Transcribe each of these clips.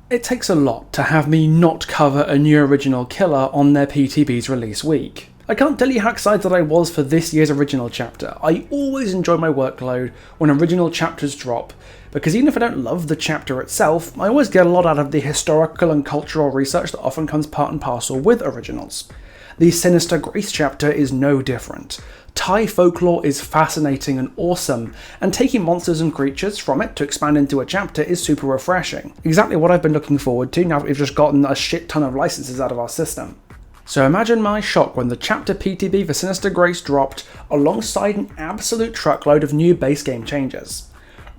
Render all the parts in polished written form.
It takes a lot to have me not cover a new original killer on their PTB's release week. I can't tell you how excited I was for this year's original chapter. I always enjoy my workload when original chapters drop, because even if I don't love the chapter itself, I always get a lot out of the historical and cultural research that often comes part and parcel with originals. The Sinister Grace chapter is no different. Thai folklore is fascinating and awesome, and taking monsters and creatures from it to expand into a chapter is super refreshing. Exactly what I've been looking forward to now that we've just gotten a shit ton of licenses out of our system. So imagine my shock when the chapter PTB for Sinister Grace dropped alongside an absolute truckload of new base game changes.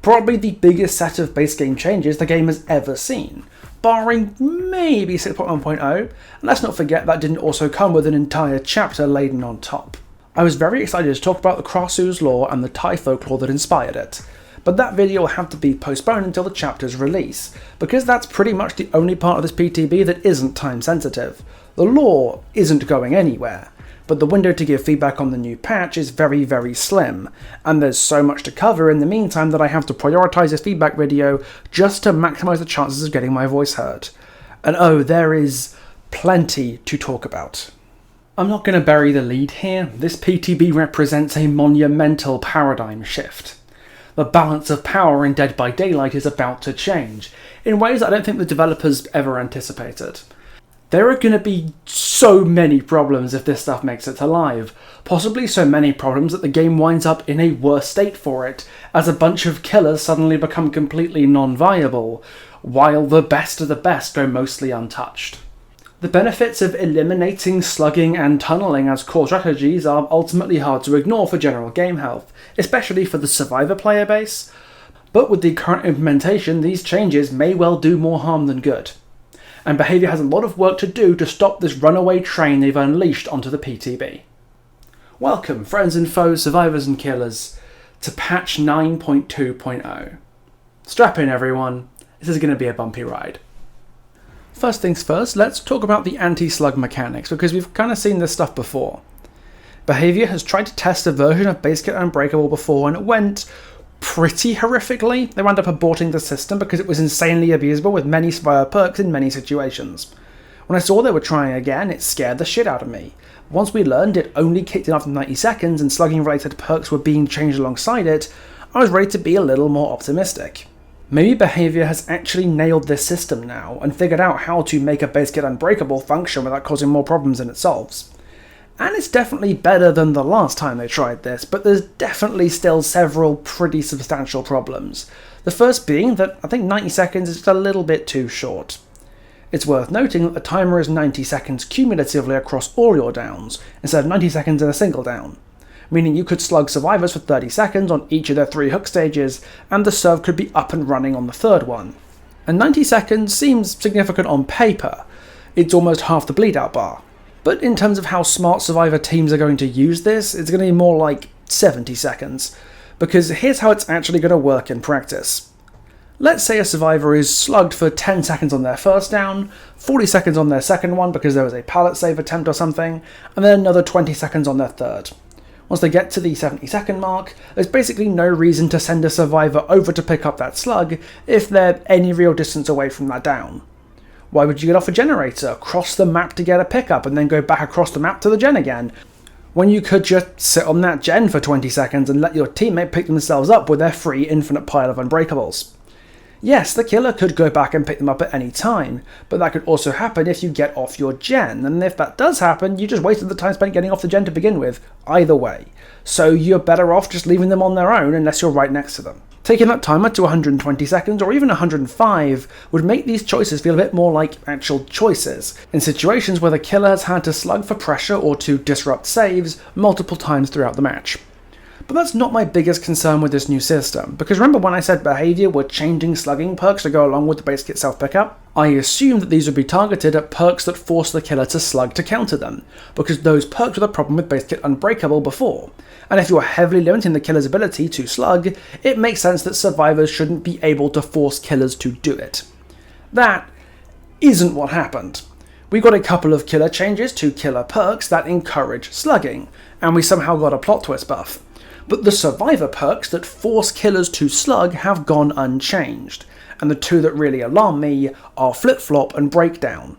Probably the biggest set of base game changes the game has ever seen, barring maybe 6.1.0, and let's not forget that didn't also come with an entire chapter laden on top. I was very excited to talk about the Krasu's lore and the Thai folklore that inspired it, but that video will have to be postponed until the chapter's release, because that's pretty much the only part of this PTB that isn't time sensitive. The lore isn't going anywhere, but the window to give feedback on the new patch is very, very slim, and there's so much to cover in the meantime that I have to prioritise this feedback video just to maximise the chances of getting my voice heard. And oh, there is plenty to talk about. I'm not going to bury the lead here. This PTB represents a monumental paradigm shift. The balance of power in Dead by Daylight is about to change, in ways I don't think the developers ever anticipated. There are going to be so many problems if this stuff makes it to live, possibly so many problems that the game winds up in a worse state for it, as a bunch of killers suddenly become completely non-viable, while the best of the best go mostly untouched. The benefits of eliminating slugging and tunneling as core strategies are ultimately hard to ignore for general game health, especially for the survivor player base, but with the current implementation these changes may well do more harm than good. And Behaviour has a lot of work to do to stop this runaway train they've unleashed onto the PTB. Welcome, friends and foes, survivors and killers, to patch 9.2.0. Strap in everyone, this is going to be a bumpy ride. First things first, let's talk about the anti-slug mechanics, because we've kind of seen this stuff before. Behaviour has tried to test a version of Base Kit Unbreakable before, and it went pretty horrifically. They wound up aborting the system because it was insanely abusable with many survivor perks in many situations. When I saw they were trying again, it scared the shit out of me. Once we learned it only kicked in after 90 seconds and slugging related perks were being changed alongside it, I was ready to be a little more optimistic. Maybe Behaviour has actually nailed this system now and figured out how to make a Base Kit Unbreakable function without causing more problems than it solves. And it's definitely better than the last time they tried this, but there's definitely still several pretty substantial problems. The first being that I think 90 seconds is just a little bit too short. It's worth noting that the timer is 90 seconds cumulatively across all your downs, instead of 90 seconds in a single down, meaning you could slug survivors for 30 seconds on each of their 3 hook stages, and the serve could be up and running on the third one. And 90 seconds seems significant on paper. It's almost half the bleed out bar. But in terms of how smart survivor teams are going to use this, it's going to be more like 70 seconds, because here's how it's actually going to work in practice. Let's say a survivor is slugged for 10 seconds on their first down, 40 seconds on their second one because there was a pallet save attempt or something, and then another 20 seconds on their third. Once they get to the 70-second mark, there's basically no reason to send a survivor over to pick up that slug if they're any real distance away from that down. Why would you get off a generator, cross the map to get a pickup, and then go back across the map to the gen again, when you could just sit on that gen for 20 seconds and let your teammate pick themselves up with their free infinite pile of unbreakables? Yes, the killer could go back and pick them up at any time, but that could also happen if you get off your gen, and if that does happen, you just wasted the time spent getting off the gen to begin with, either way. So you're better off just leaving them on their own unless you're right next to them. Taking that timer to 120 seconds or even 105 would make these choices feel a bit more like actual choices, in situations where the killer has had to slug for pressure or to disrupt saves multiple times throughout the match. But that's not my biggest concern with this new system, because remember when I said Behaviour were changing slugging perks to go along with the base kit self-pickup? I assumed that these would be targeted at perks that force the killer to slug to counter them, because those perks were the problem with base kit Unbreakable before, and if you are heavily limiting the killer's ability to slug, it makes sense that survivors shouldn't be able to force killers to do it. That isn't what happened. We got a couple of killer changes to killer perks that encourage slugging, and we somehow got a plot twist buff. But the survivor perks that force killers to slug have gone unchanged, and the two that really alarm me are Flip-Flop and Breakdown.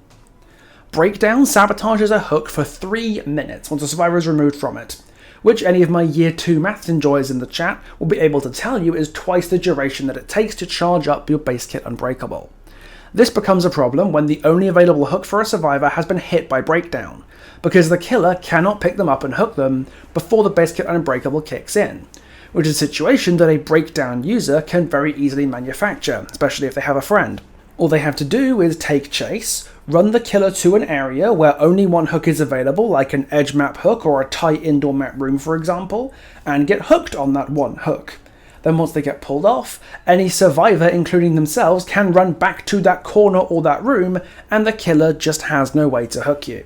Breakdown sabotages a hook for 3 minutes once the survivor is removed from it, which any of my Year 2 maths enjoyers in the chat will be able to tell you is twice the duration that it takes to charge up your base kit Unbreakable. This becomes a problem when the only available hook for a survivor has been hit by Breakdown, because the killer cannot pick them up and hook them before the base kit Unbreakable kicks in, which is a situation that a Breakdown user can very easily manufacture, especially if they have a friend. All they have to do is take chase, run the killer to an area where only one hook is available, like an edge map hook or a tight indoor map room for example, and get hooked on that one hook. Then once they get pulled off, any survivor, including themselves, can run back to that corner or that room, and the killer just has no way to hook you.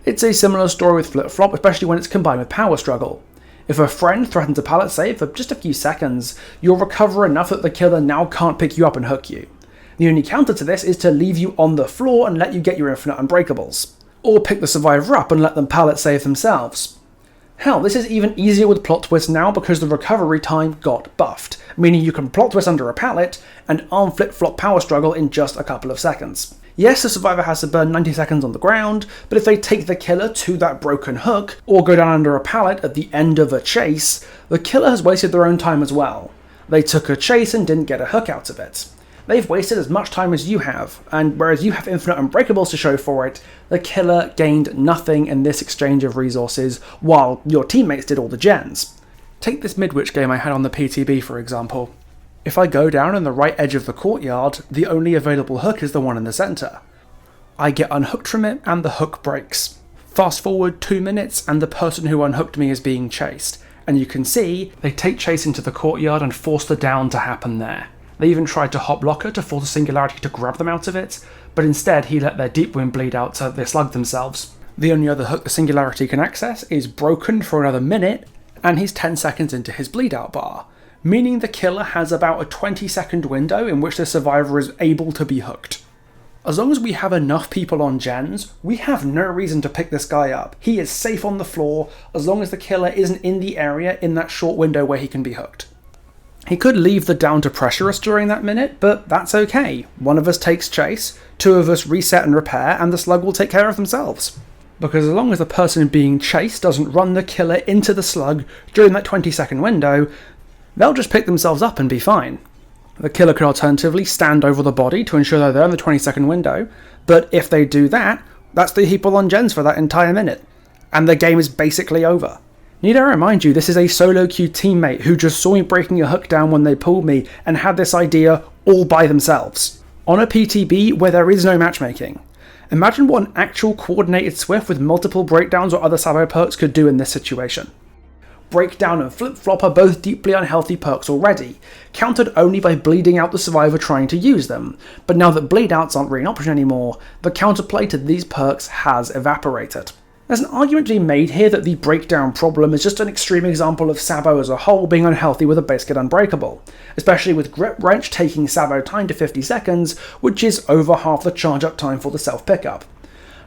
It's a similar story with Flip-Flop, especially when it's combined with Power Struggle. If a friend threatens a pallet save for just a few seconds, you'll recover enough that the killer now can't pick you up and hook you. The only counter to this is to leave you on the floor and let you get your infinite Unbreakables, or pick the survivor up and let them pallet save themselves. Hell, this is even easier with Plot Twist now because the recovery time got buffed, meaning you can plot twist under a pallet and arm Flip-Flop Power Struggle in just a couple of seconds. Yes, the survivor has to burn 90 seconds on the ground, but if they take the killer to that broken hook, or go down under a pallet at the end of a chase, the killer has wasted their own time as well. They took a chase and didn't get a hook out of it. They've wasted as much time as you have, and whereas you have infinite Unbreakables to show for it, the killer gained nothing in this exchange of resources, while your teammates did all the gens. Take this Midwich game I had on the PTB for example. If I go down on the right edge of the courtyard, the only available hook is the one in the centre. I get unhooked from it and the hook breaks. Fast forward 2 minutes and the person who unhooked me is being chased, and you can see they take chase into the courtyard and force the down to happen there. They even tried to hop locker to force a Singularity to grab them out of it, but instead he let their deep wound bleed out so they slugged themselves. The only other hook the Singularity can access is broken for another minute, and he's 10 seconds into his bleed out bar, meaning the killer has about a 20-second window in which the survivor is able to be hooked. As long as we have enough people on gens, we have no reason to pick this guy up. He is safe on the floor as long as the killer isn't in the area in that short window where he can be hooked. He could leave the down to pressure us during that minute, but that's okay. One of us takes chase, 2 of us reset and repair, and the slug will take care of themselves. Because as long as the person being chased doesn't run the killer into the slug during that 20-second window, they'll just pick themselves up and be fine. The killer could alternatively stand over the body to ensure they're there in the 20-second window, but if they do that, that's 3 people on gens for that entire minute, and the game is basically over. Need I remind you, this is a solo queue teammate who just saw me breaking a hook down when they pulled me and had this idea all by themselves. On a PTB where there is no matchmaking. Imagine what an actual coordinated Swift with multiple breakdowns or other sabo perks could do in this situation. Breakdown and Flip-Flop are both deeply unhealthy perks already, countered only by bleeding out the survivor trying to use them, but now that bleed outs aren't really an option anymore, the counterplay to these perks has evaporated. There's an argument to be made here that the breakdown problem is just an extreme example of Sabo as a whole being unhealthy with a base kit Unbreakable, especially with Grip Wrench taking Sabo time to 50 seconds, which is over half the charge up time for the self pickup.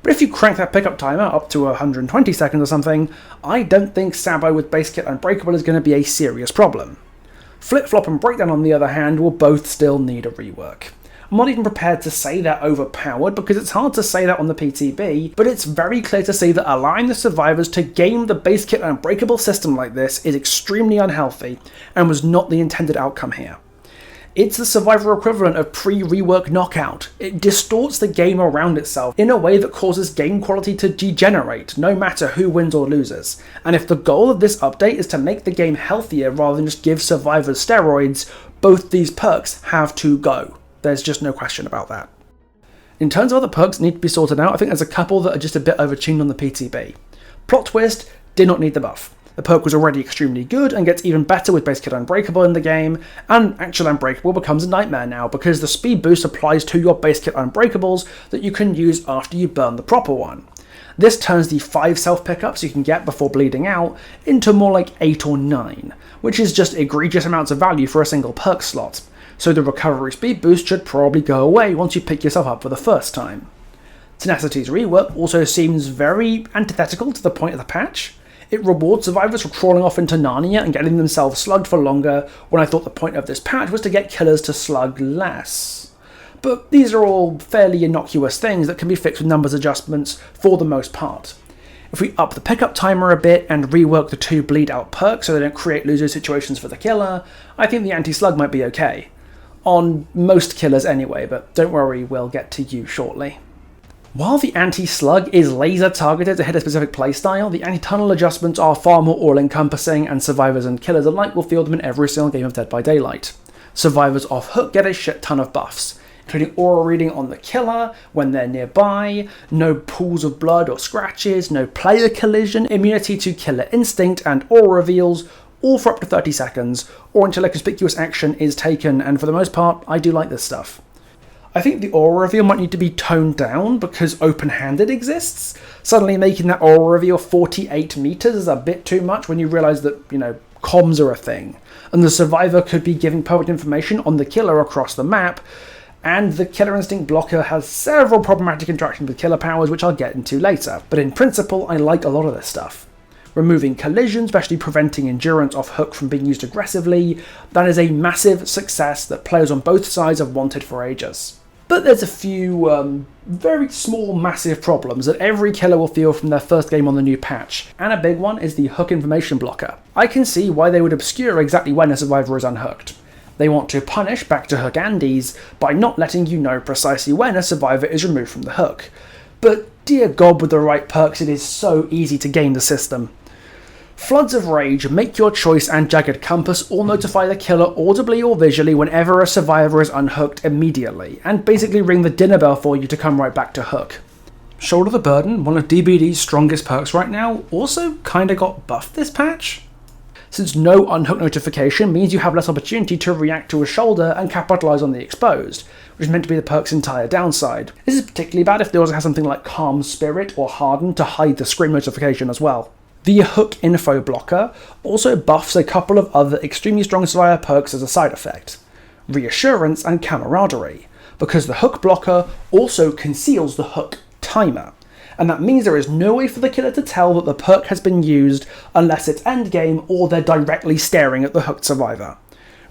But if you crank that pickup timer up to 120 seconds or something, I don't think Sabo with base kit Unbreakable is going to be a serious problem. Flip-Flop and Breakdown on the other hand will both still need a rework. I'm not even prepared to say they're overpowered because it's hard to say that on the PTB, but it's very clear to see that allowing the survivors to game the base kit Unbreakable system like this is extremely unhealthy and was not the intended outcome here. It's the survivor equivalent of pre-rework knockout. It distorts the game around itself in a way that causes game quality to degenerate, no matter who wins or loses. And if the goal of this update is to make the game healthier rather than just give survivors steroids, both these perks have to go. There's just no question about that. In terms of other perks that need to be sorted out, I think there's a couple that are just a bit overtuned on the PTB. Plot Twist did not need the buff. The perk was already extremely good and gets even better with base kit Unbreakable in the game, and actual Unbreakable becomes a nightmare now because the speed boost applies to your base kit Unbreakables that you can use after you burn the proper one. This turns the 5 self pickups you can get before bleeding out into more like 8 or 9, which is just egregious amounts of value for a single perk slot. So the recovery speed boost should probably go away once you pick yourself up for the first time. Tenacity's rework also seems very antithetical to the point of the patch. It rewards survivors for crawling off into Narnia and getting themselves slugged for longer, when I thought the point of this patch was to get killers to slug less. But these are all fairly innocuous things that can be fixed with numbers adjustments for the most part. If we up the pickup timer a bit and rework the 2 bleed out perks so they don't create loser situations for the killer, I think the anti-slug might be okay. On most killers anyway, but don't worry, we'll get to you shortly. While the anti-slug is laser targeted to hit a specific playstyle, the anti-tunnel adjustments are far more all-encompassing, and survivors and killers alike will feel them in every single game of Dead by Daylight. Survivors off hook get a shit ton of buffs, including aura reading on the killer when they're nearby, no pools of blood or scratches, no player collision, immunity to killer instinct, and aura reveals, all for up to 30 seconds, or until a conspicuous action is taken, and for the most part, I do like this stuff. I think the aura reveal might need to be toned down because open-handed exists. Suddenly making that aura reveal 48 meters is a bit too much when you realize that, comms are a thing, and the survivor could be giving perfect information on the killer across the map, and the Killer Instinct blocker has several problematic interactions with killer powers, which I'll get into later, but in principle, I like a lot of this stuff. Removing collision, especially preventing endurance off hook from being used aggressively, that is a massive success that players on both sides have wanted for ages. But there's a few very small, massive problems that every killer will feel from their first game on the new patch, and a big one is the hook information blocker. I can see why they would obscure exactly when a survivor is unhooked. They want to punish back to hook Andes by not letting you know precisely when a survivor is removed from the hook. But dear God, with the right perks, it is so easy to game the system. Floods of Rage, Make Your Choice, and Jagged Compass all notify the killer audibly or visually whenever a survivor is unhooked immediately, and basically ring the dinner bell for you to come right back to hook. Shoulder the Burden, one of DBD's strongest perks right now, also kinda got buffed this patch. Since no unhook notification means you have less opportunity to react to a shoulder and capitalise on the exposed, which is meant to be the perk's entire downside. This is particularly bad if they also have something like Calm Spirit or Harden to hide the scream notification as well. The hook info blocker also buffs a couple of other extremely strong survivor perks as a side effect: Reassurance and Camaraderie, because the hook blocker also conceals the hook timer, and that means there is no way for the killer to tell that the perk has been used unless it's endgame or they're directly staring at the hooked survivor.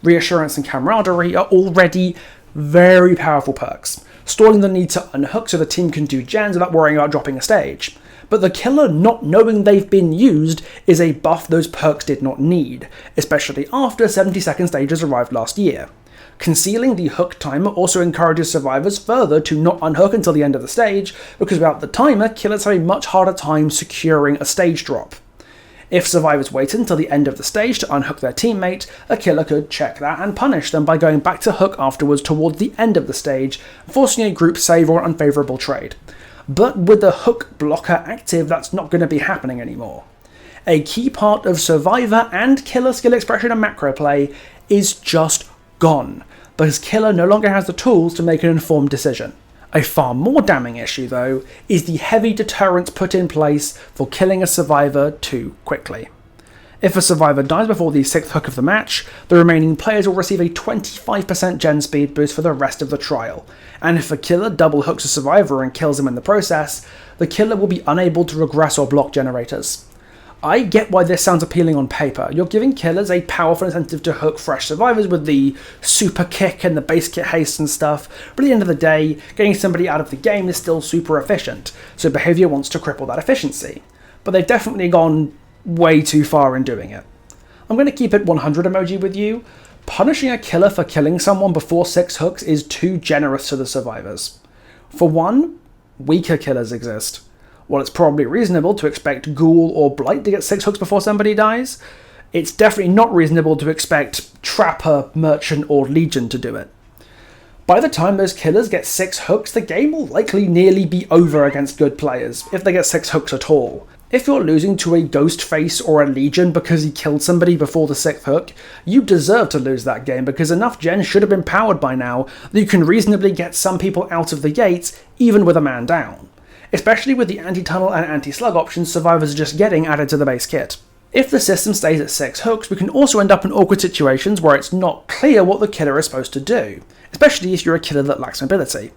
Reassurance and Camaraderie are already very powerful perks, stalling the need to unhook so the team can do gens without worrying about dropping a stage. But the killer not knowing they've been used is a buff those perks did not need, especially after 70-second stages arrived last year. Concealing the hook timer also encourages survivors further to not unhook until the end of the stage, because without the timer, killers have a much harder time securing a stage drop. If survivors wait until the end of the stage to unhook their teammate, a killer could check that and punish them by going back to hook afterwards towards the end of the stage, forcing a group save or unfavourable trade. But with the hook blocker active, that's not going to be happening anymore. A key part of survivor and killer skill expression and macro play is just gone, because killer no longer has the tools to make an informed decision. A far more damning issue, though, is the heavy deterrence put in place for killing a survivor too quickly. If a survivor dies before the 6th hook of the match, the remaining players will receive a 25% gen speed boost for the rest of the trial, and if a killer double hooks a survivor and kills him in the process, the killer will be unable to regress or block generators. I get why this sounds appealing on paper. You're giving killers a powerful incentive to hook fresh survivors with the super kick and the base kit haste and stuff, but at the end of the day, getting somebody out of the game is still super efficient, so behaviour wants to cripple that efficiency. But they've definitely gone way too far in doing it. I'm going to keep it 100 emoji with you. Punishing a killer for killing someone before 6 hooks is too generous to the survivors. For one, weaker killers exist. While it's probably reasonable to expect Ghoul or Blight to get 6 hooks before somebody dies, it's definitely not reasonable to expect Trapper, Merchant, or Legion to do it. By the time those killers get 6 hooks, the game will likely nearly be over against good players, if they get 6 hooks at all. If you're losing to a Ghostface or a Legion because he killed somebody before the 6th hook, you deserve to lose that game because enough gen should have been powered by now that you can reasonably get some people out of the gates even with a man down. Especially with the anti-tunnel and anti-slug options survivors are just getting added to the base kit. If the system stays at 6 hooks, we can also end up in awkward situations where it's not clear what the killer is supposed to do, especially if you're a killer that lacks mobility.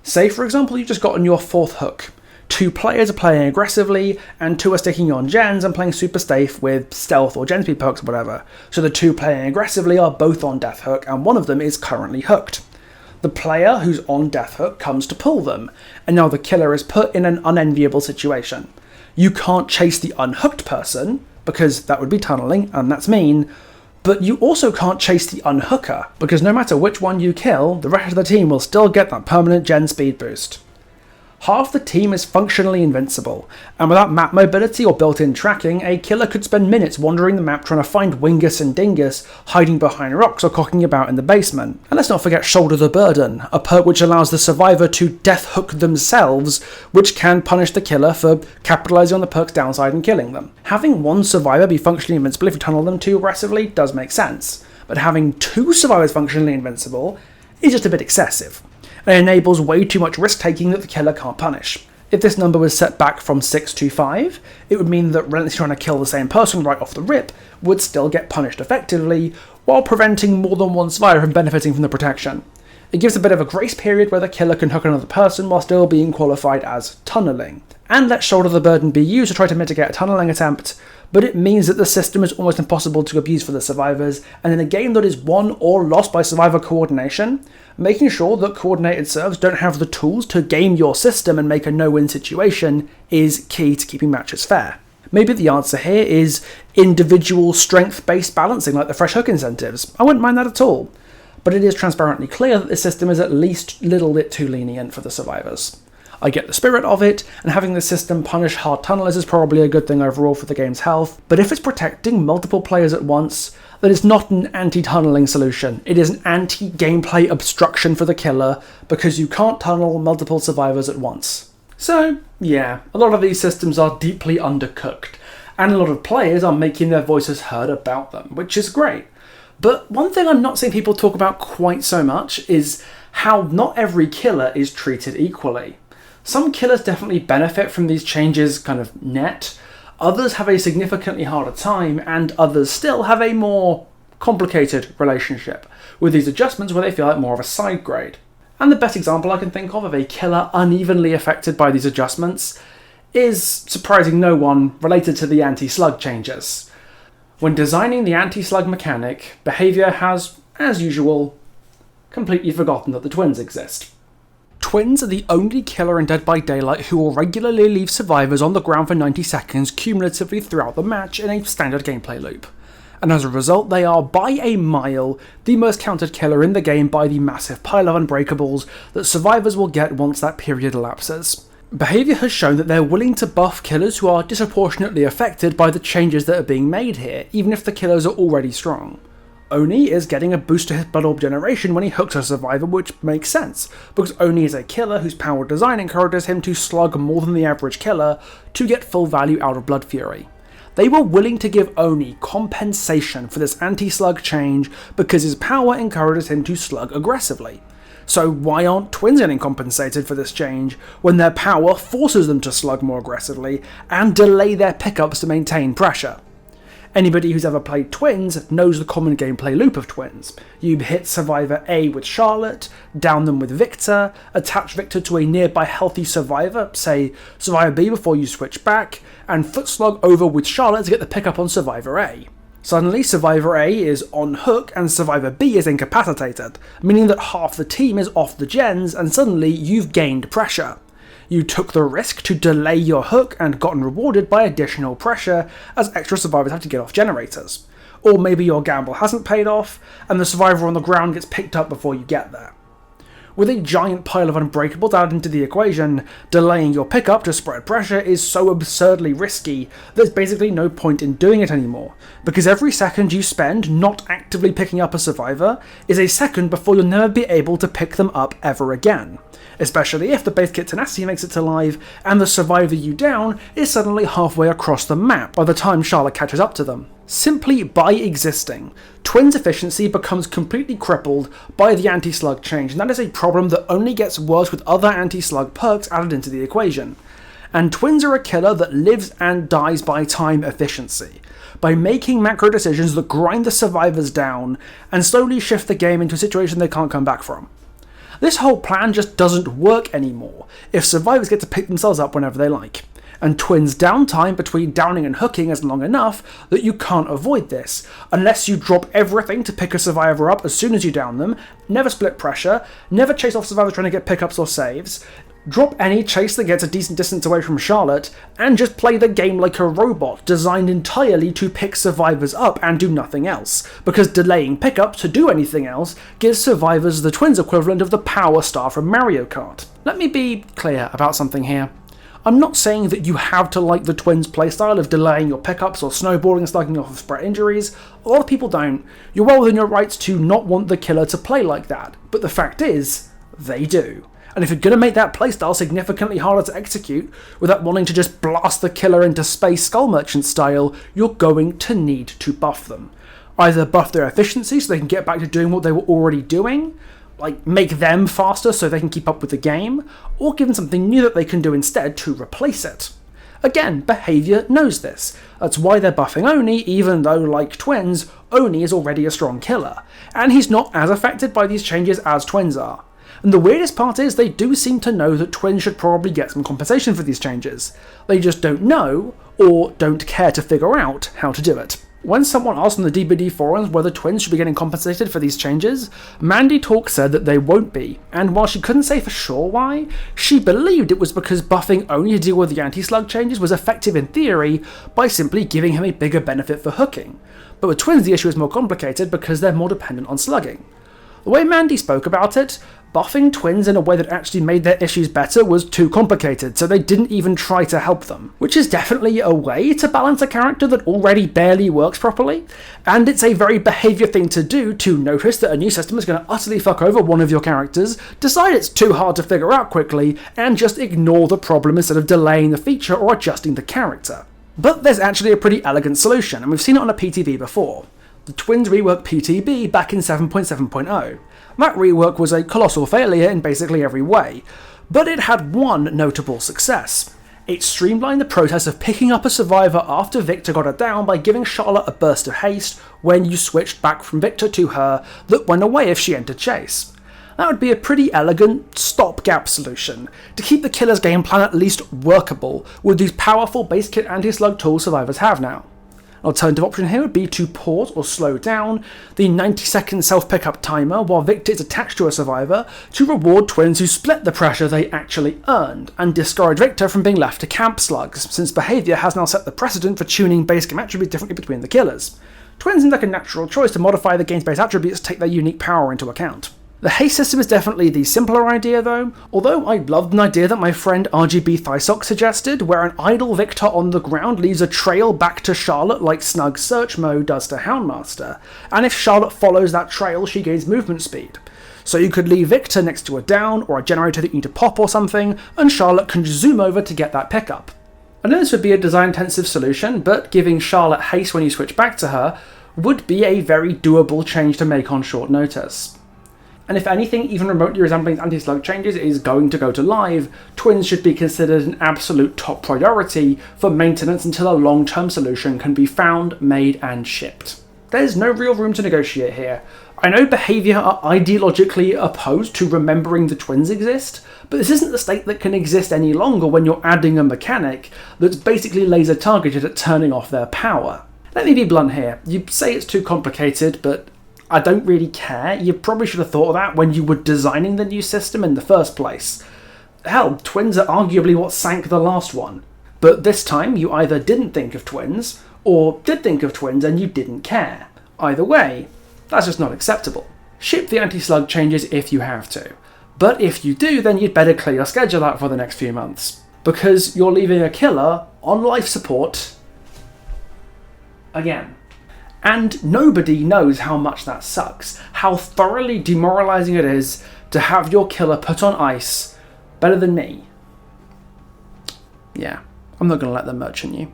Say for example you've just gotten your 4th hook. 2 players are playing aggressively, and 2 are sticking on gens and playing super safe with stealth or gen speed perks or whatever. So the 2 playing aggressively are both on death hook, and one of them is currently hooked. The player who's on death hook comes to pull them, and now the killer is put in an unenviable situation. You can't chase the unhooked person, because that would be tunneling, and that's mean, but you also can't chase the unhooker, because no matter which one you kill, the rest of the team will still get that permanent gen speed boost. Half the team is functionally invincible, and without map mobility or built-in tracking, a killer could spend minutes wandering the map trying to find Wingus and Dingus, hiding behind rocks or cocking about in the basement. And let's not forget Shoulder the Burden, a perk which allows the survivor to death hook themselves, which can punish the killer for capitalising on the perk's downside and killing them. Having one survivor be functionally invincible if you tunnel them too aggressively does make sense, but having 2 survivors functionally invincible is just a bit excessive. It enables way too much risk-taking that the killer can't punish. If this number was set back from 6 to 5, it would mean that relentlessly trying to kill the same person right off the rip would still get punished effectively, while preventing more than one survivor from benefiting from the protection. It gives a bit of a grace period where the killer can hook another person while still being qualified as tunneling. And let Shoulder the Burden be used to try to mitigate a tunneling attempt, but it means that the system is almost impossible to abuse for the survivors, and in a game that is won or lost by survivor coordination, making sure that coordinated serves don't have the tools to game your system and make a no-win situation is key to keeping matches fair. Maybe the answer here is individual strength-based balancing like the fresh hook incentives. I wouldn't mind that at all, but it is transparently clear that the system is at least a little bit too lenient for the survivors. I get the spirit of it, and having the system punish hard tunnelers is probably a good thing overall for the game's health, but if it's protecting multiple players at once, then it's not an anti-tunneling solution. It is an anti-gameplay obstruction for the killer, because you can't tunnel multiple survivors at once. So, yeah, a lot of these systems are deeply undercooked, and a lot of players are making their voices heard about them, which is great. But one thing I'm not seeing people talk about quite so much is how not every killer is treated equally. Some killers definitely benefit from these changes kind of net, others have a significantly harder time, and others still have a more complicated relationship with these adjustments where they feel like more of a side grade. And the best example I can think of a killer unevenly affected by these adjustments is, surprising no one, related to the anti-slug changes. When designing the anti-slug mechanic, Behaviour has, as usual, completely forgotten that the twins exist. Twins are the only killer in Dead by Daylight who will regularly leave survivors on the ground for 90 seconds cumulatively throughout the match in a standard gameplay loop. And as a result, they are, by a mile, the most counted killer in the game by the massive pile of unbreakables that survivors will get once that period elapses. Behaviour has shown that they're willing to buff killers who are disproportionately affected by the changes that are being made here, even if the killers are already strong. Oni is getting a boost to his blood orb generation when he hooks a survivor, which makes sense, because Oni is a killer whose power design encourages him to slug more than the average killer to get full value out of Blood Fury. They were willing to give Oni compensation for this anti-slug change because his power encourages him to slug aggressively. So why aren't twins getting compensated for this change when their power forces them to slug more aggressively and delay their pickups to maintain pressure? Anybody who's ever played Twins knows the common gameplay loop of Twins. You hit Survivor A with Charlotte, down them with Victor, attach Victor to a nearby healthy survivor, say Survivor B before you switch back, and footslog over with Charlotte to get the pickup on Survivor A. Suddenly, Survivor A is on hook and Survivor B is incapacitated, meaning that half the team is off the gens and suddenly you've gained pressure. You took the risk to delay your hook and gotten rewarded by additional pressure as extra survivors have to get off generators. Or maybe your gamble hasn't paid off and the survivor on the ground gets picked up before you get there. With a giant pile of unbreakables added into the equation, delaying your pickup to spread pressure is so absurdly risky there's basically no point in doing it anymore, because every second you spend not actively picking up a survivor is a second before you'll never be able to pick them up ever again. Especially if the base kit tenacity makes it to live and the survivor you down is suddenly halfway across the map by the time Charlotte catches up to them. Simply by existing, Twins' efficiency becomes completely crippled by the anti-slug change, and that is a problem that only gets worse with other anti-slug perks added into the equation. And Twins are a killer that lives and dies by time efficiency, by making macro decisions that grind the survivors down and slowly shift the game into a situation they can't come back from. This whole plan just doesn't work anymore if survivors get to pick themselves up whenever they like. And Twin's downtime between downing and hooking is long enough that you can't avoid this, unless you drop everything to pick a survivor up as soon as you down them, never split pressure, never chase off survivors trying to get pickups or saves, drop any chase that gets a decent distance away from Charlotte, and just play the game like a robot designed entirely to pick survivors up and do nothing else, because delaying pickups to do anything else gives survivors the Twins equivalent of the Power Star from Mario Kart. Let me be clear about something here. I'm not saying that you have to like the Twins playstyle of delaying your pickups or snowboarding and slugging off of spread injuries. A lot of people don't. You're well within your rights to not want the killer to play like that, but the fact is, they do. And if you're going to make that playstyle significantly harder to execute, without wanting to just blast the killer into space Skull Merchant style, you're going to need to buff them. Either buff their efficiency so they can get back to doing what they were already doing, like make them faster so they can keep up with the game, or give them something new that they can do instead to replace it. Again, behaviour knows this. That's why they're buffing Oni, even though, like Twins, Oni is already a strong killer, and he's not as affected by these changes as Twins are. And the weirdest part is they do seem to know that Twins should probably get some compensation for these changes. They just don't know, or don't care to figure out, how to do it. When someone asked on the DBD forums whether Twins should be getting compensated for these changes, Mandy Talk said that they won't be, and while she couldn't say for sure why, she believed it was because buffing Oni to deal with the anti-slug changes was effective in theory by simply giving him a bigger benefit for hooking. But with Twins the issue is more complicated because they're more dependent on slugging. The way Mandy spoke about it, buffing Twins in a way that actually made their issues better was too complicated, so they didn't even try to help them. Which is definitely a way to balance a character that already barely works properly, and it's a very behaviour thing to do to notice that a new system is going to utterly fuck over one of your characters, decide it's too hard to figure out quickly, and just ignore the problem instead of delaying the feature or adjusting the character. But there's actually a pretty elegant solution, and we've seen it on a PTB before. The Twins reworked PTB back in 7.7.0. That rework was a colossal failure in basically every way, but it had one notable success. It streamlined the process of picking up a survivor after Victor got her down by giving Charlotte a burst of haste when you switched back from Victor to her that went away if she entered chase. That would be a pretty elegant stopgap solution to keep the killer's game plan at least workable with these powerful base kit anti-slug tools survivors have now. An alternative option here would be to pause or slow down the 90-second self-pickup timer while Victor is attached to a survivor to reward Twins who split the pressure they actually earned, and discourage Victor from being left to camp slugs, since behaviour has now set the precedent for tuning base game attributes differently between the killers. Twins seem like a natural choice to modify the game's base attributes to take their unique power into account. The haste system is definitely the simpler idea though, although I loved an idea that my friend RGB Thysock suggested, where an idle Victor on the ground leaves a trail back to Charlotte like Snug Search Mode does to Houndmaster, and if Charlotte follows that trail she gains movement speed. So you could leave Victor next to a down or a generator that you need to pop or something, and Charlotte can just zoom over to get that pickup. I know this would be a design intensive solution, but giving Charlotte haste when you switch back to her would be a very doable change to make on short notice. And if anything even remotely resembling anti-slug changes is going to go to live, Twins should be considered an absolute top priority for maintenance until a long-term solution can be found, made and shipped. There's no real room to negotiate here. I know behaviour are ideologically opposed to remembering the Twins exist, but this isn't the state that can exist any longer when you're adding a mechanic that's basically laser targeted at turning off their power. Let me be blunt here, you say it's too complicated, but I don't really care. You probably should have thought of that when you were designing the new system in the first place. Hell, Twins are arguably what sank the last one. But this time you either didn't think of Twins, or did think of Twins and you didn't care. Either way, that's just not acceptable. Ship the anti-slug changes if you have to. But if you do, then you'd better clear your schedule out for the next few months. Because you're leaving a killer on life support again. And nobody knows how much that sucks, how thoroughly demoralising it is to have your killer put on ice better than me. Yeah, I'm not going to let them merchant you.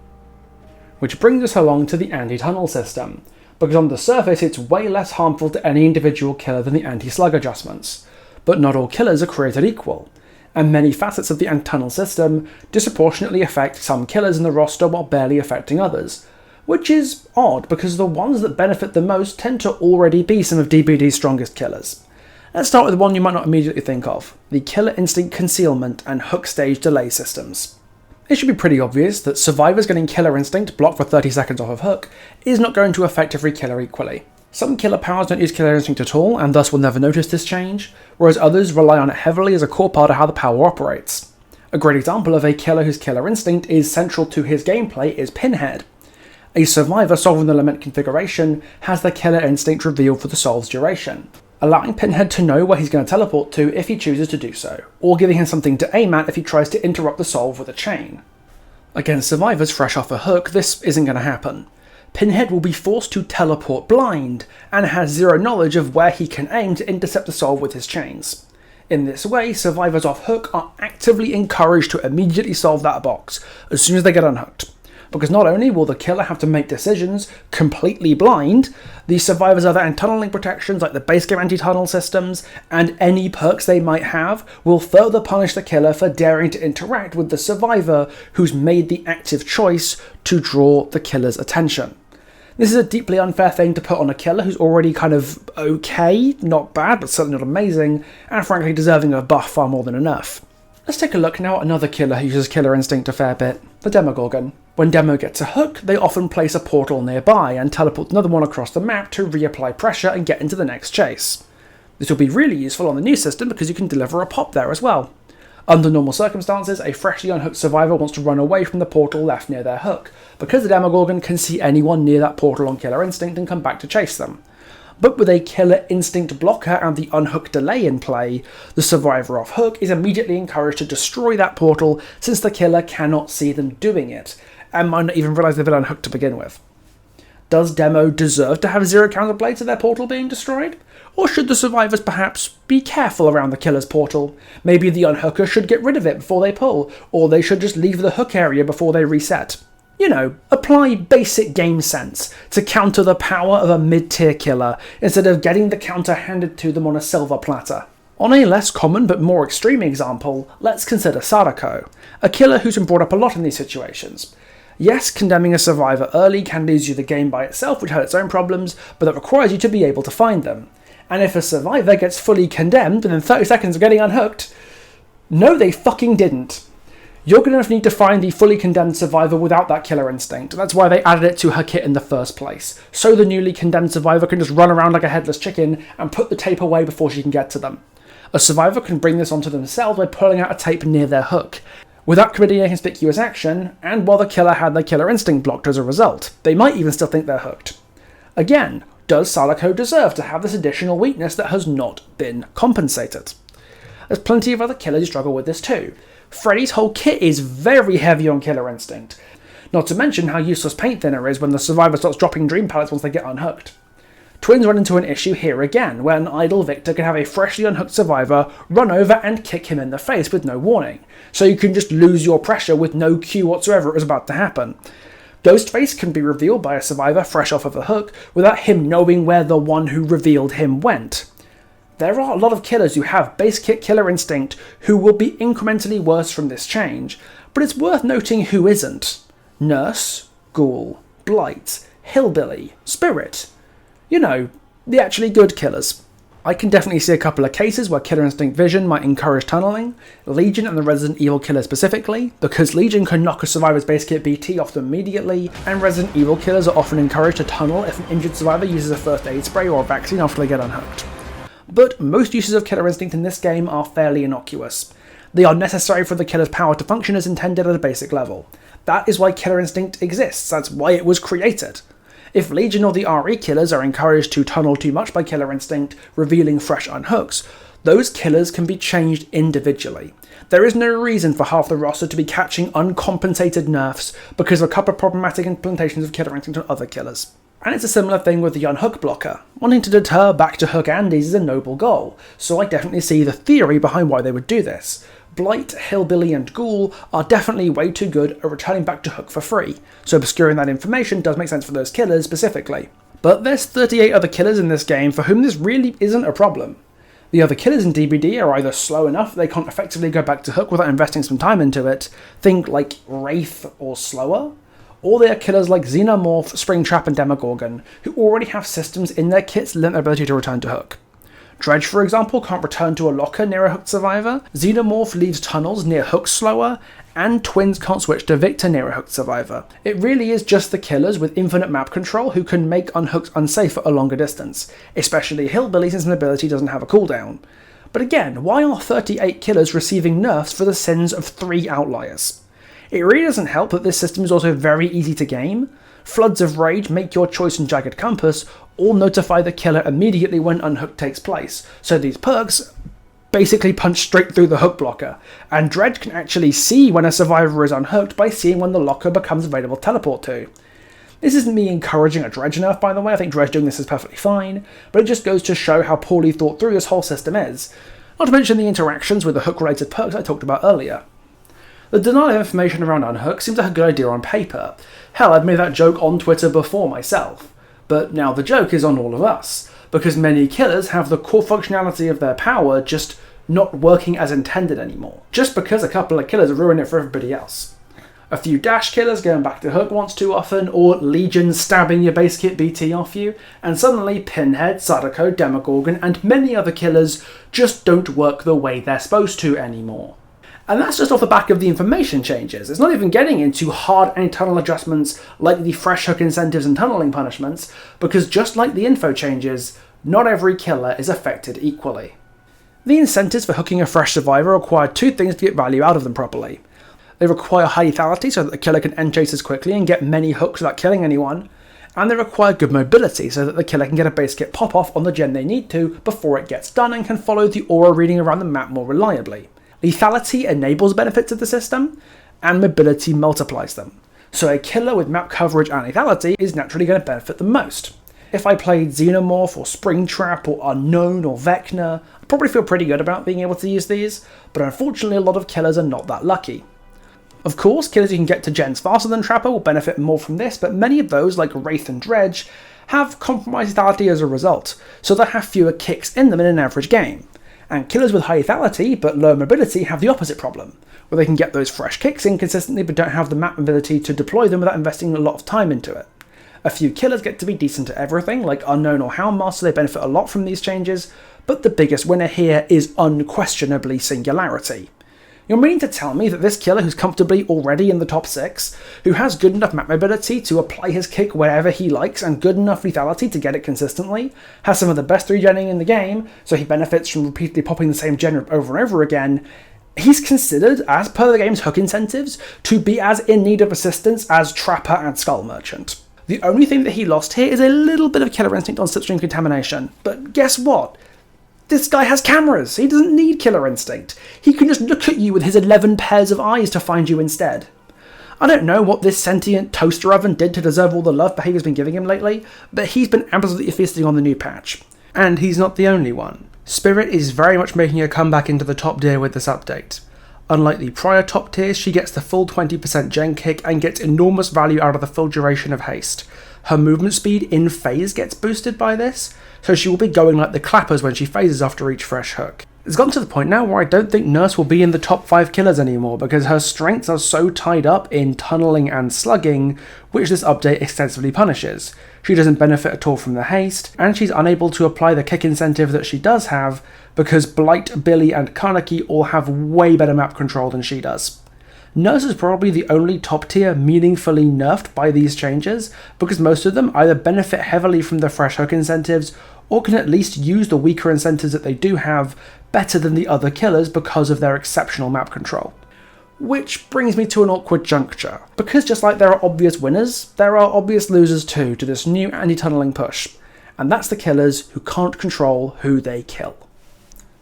Which brings us along to the anti-tunnel system, because on the surface it's way less harmful to any individual killer than the anti-slug adjustments. But not all killers are created equal, and many facets of the anti-tunnel system disproportionately affect some killers in the roster while barely affecting others. Which is odd, because the ones that benefit the most tend to already be some of DBD's strongest killers. Let's start with the one you might not immediately think of, the Killer Instinct Concealment and Hook Stage Delay systems. It should be pretty obvious that survivors getting Killer Instinct blocked for 30 seconds off of Hook is not going to affect every killer equally. Some killer powers don't use Killer Instinct at all and thus will never notice this change, whereas others rely on it heavily as a core part of how the power operates. A great example of a killer whose Killer Instinct is central to his gameplay is Pinhead. A survivor solving the Lament configuration has their Killer Instinct revealed for the solve's duration, allowing Pinhead to know where he's going to teleport to if he chooses to do so, or giving him something to aim at if he tries to interrupt the solve with a chain. Against survivors fresh off a Hook, this isn't going to happen. Pinhead will be forced to teleport blind, and has zero knowledge of where he can aim to intercept the solve with his chains. In this way, survivors off Hook are actively encouraged to immediately solve that box as soon as they get unhooked. Because not only will the killer have to make decisions completely blind, the survivors' other anti-tunneling protections like the base game anti-tunnel systems and any perks they might have will further punish the killer for daring to interact with the survivor who's made the active choice to draw the killer's attention. This is a deeply unfair thing to put on a killer who's already kind of okay, not bad, but certainly not amazing, and frankly deserving of a buff far more than enough. Let's take a look now at another killer who uses Killer Instinct a fair bit, the Demogorgon. When Demo gets a hook, they often place a portal nearby and teleport another one across the map to reapply pressure and get into the next chase. This will be really useful on the new system because you can deliver a pop there as well. Under normal circumstances, a freshly unhooked survivor wants to run away from the portal left near their hook, because the Demogorgon can see anyone near that portal on Killer Instinct and come back to chase them. But with a Killer Instinct blocker and the unhook delay in play, the survivor off Hook is immediately encouraged to destroy that portal since the killer cannot see them doing it, and might not even realise they've been unhooked to begin with. Does Demo deserve to have zero counterplay to their portal being destroyed? Or should the survivors perhaps be careful around the killer's portal? Maybe the unhooker should get rid of it before they pull, or they should just leave the hook area before they reset. You know, apply basic game sense to counter the power of a mid-tier killer instead of getting the counter handed to them on a silver platter. On a less common but more extreme example, let's consider Sadako, a killer who's been brought up a lot in these situations. Yes, condemning a survivor early can lose you the game by itself, which had its own problems, but that requires you to be able to find them. And if a survivor gets fully condemned within 30 seconds of getting unhooked, no they fucking didn't. You're going to need to find the fully condemned survivor without that Killer Instinct. That's why they added it to her kit in the first place, so the newly condemned survivor can just run around like a headless chicken and put the tape away before she can get to them. A survivor can bring this onto themselves by pulling out a tape near their hook, without committing a conspicuous action, and while the killer had their Killer Instinct blocked as a result. They might even still think they're hooked. Again, does Sadako deserve to have this additional weakness that has not been compensated? There's plenty of other killers who struggle with this too. Freddy's whole kit is very heavy on Killer Instinct, not to mention how useless paint thinner is when the survivor starts dropping dream pallets once they get unhooked. Twins run into an issue here again, where an idle victor can have a freshly unhooked survivor run over and kick him in the face with no warning, so you can just lose your pressure with no cue whatsoever it was about to happen. Ghostface can be revealed by a survivor fresh off of a hook without him knowing where the one who revealed him went. There are a lot of killers who have base kit Killer Instinct who will be incrementally worse from this change, but it's worth noting who isn't. Nurse, Ghoul, Blight, Hillbilly, Spirit. You know, the actually good killers. I can definitely see a couple of cases where Killer Instinct Vision might encourage tunneling, Legion and the Resident Evil killer specifically, because Legion can knock a survivor's base kit BT off them immediately, and Resident Evil killers are often encouraged to tunnel if an injured survivor uses a first aid spray or a vaccine after they get unhooked. But most uses of Killer Instinct in this game are fairly innocuous. They are necessary for the killer's power to function as intended at a basic level. That is why Killer Instinct exists, that's why it was created. If Legion or the RE killers are encouraged to tunnel too much by Killer Instinct, revealing fresh unhooks, those killers can be changed individually. There is no reason for half the roster to be catching uncompensated nerfs because of a couple of problematic implementations of Killer Instinct on other killers. And it's a similar thing with the unhook blocker. Wanting to deter back to hook Andes is a noble goal, so I definitely see the theory behind why they would do this. Blight, Hillbilly and Ghoul are definitely way too good at returning back to hook for free, so obscuring that information does make sense for those killers specifically. But there's 38 other killers in this game for whom this really isn't a problem. The other killers in DBD are either slow enough they can't effectively go back to hook without investing some time into it, think like Wraith or slower, or they are killers like Xenomorph, Springtrap and Demogorgon, who already have systems in their kits that limit their ability to return to hook. Dredge, for example, can't return to a locker near a hooked survivor, Xenomorph leaves tunnels near hooks slower, and Twins can't switch to Victor near a hooked survivor. It really is just the killers with infinite map control who can make unhooked unsafe at a longer distance, especially Hillbilly since mobility doesn't have a cooldown. But again, why are 38 killers receiving nerfs for the sins of 3 outliers? It really doesn't help that this system is also very easy to game. Floods of Rage, Make Your Choice, and Jagged Compass all notify the killer immediately when unhook takes place, so these perks basically punch straight through the hook blocker, and Dredge can actually see when a survivor is unhooked by seeing when the locker becomes available to teleport to. This isn't me encouraging a Dredge nerf, by the way. I think Dredge doing this is perfectly fine, but it just goes to show how poorly thought through this whole system is, not to mention the interactions with the hook-related perks I talked about earlier. The denial of information around unhook seems like a good idea on paper. Hell, I've made that joke on Twitter before myself. But now the joke is on all of us, because many killers have the core functionality of their power just not working as intended anymore, just because a couple of killers ruin it for everybody else. A few dash killers going back to hook once too often, or Legion stabbing your base kit BT off you, and suddenly Pinhead, Sadako, Demogorgon, and many other killers just don't work the way they're supposed to anymore. And that's just off the back of the information changes. It's not even getting into hard anti-tunnel adjustments like the fresh hook incentives and tunneling punishments, because just like the info changes, not every killer is affected equally. The incentives for hooking a fresh survivor require 2 things to get value out of them properly. They require high lethality so that the killer can end chases quickly and get many hooks without killing anyone, and they require good mobility so that the killer can get a base kit pop-off on the gen they need to before it gets done and can follow the aura reading around the map more reliably. Lethality enables benefits of the system, and mobility multiplies them. So a killer with map coverage and lethality is naturally going to benefit the most. If I played Xenomorph or Springtrap or Unknown or Vecna, I'd probably feel pretty good about being able to use these, but unfortunately a lot of killers are not that lucky. Of course, killers who can get to gens faster than Trapper will benefit more from this, but many of those, like Wraith and Dredge, have compromised lethality as a result, so they have fewer kicks in them in an average game. And killers with high lethality but low mobility have the opposite problem, where they can get those fresh kicks in consistently but don't have the map ability to deploy them without investing a lot of time into it. A few killers get to be decent at everything, like Unknown or Houndmaster, they benefit a lot from these changes, but the biggest winner here is unquestionably Singularity. You're meaning to tell me that this killer who's comfortably already in the top 6, who has good enough map mobility to apply his kick wherever he likes and good enough lethality to get it consistently, has some of the best 3-genning in the game, so he benefits from repeatedly popping the same gen over and over again, he's considered, as per the game's hook incentives, to be as in need of assistance as Trapper and Skull Merchant. The only thing that he lost here is a little bit of killer instinct on slipstream contamination, but guess what? This guy has cameras. He doesn't need killer instinct. He can just look at you with his 11 pairs of eyes to find you instead. I don't know what this sentient toaster oven did to deserve all the love behaviour's been giving him lately, but he's been absolutely feasting on the new patch. And he's not the only one. Spirit is very much making a comeback into the top tier with this update. Unlike the prior top tiers, she gets the full 20% gen kick and gets enormous value out of the full duration of haste. Her movement speed in phase gets boosted by this, so she will be going like the clappers when she phases after each fresh hook. It's gotten to the point now where I don't think Nurse will be in the top 5 killers anymore because her strengths are so tied up in tunneling and slugging, which this update extensively punishes. She doesn't benefit at all from the haste, and she's unable to apply the kick incentive that she does have because Blight, Billy and Kaneki all have way better map control than she does. Nurse is probably the only top tier meaningfully nerfed by these changes because most of them either benefit heavily from the fresh hook incentives or can at least use the weaker incentives that they do have better than the other killers because of their exceptional map control. Which brings me to an awkward juncture, because just like there are obvious winners, there are obvious losers too to this new anti-tunneling push, and that's the killers who can't control who they kill.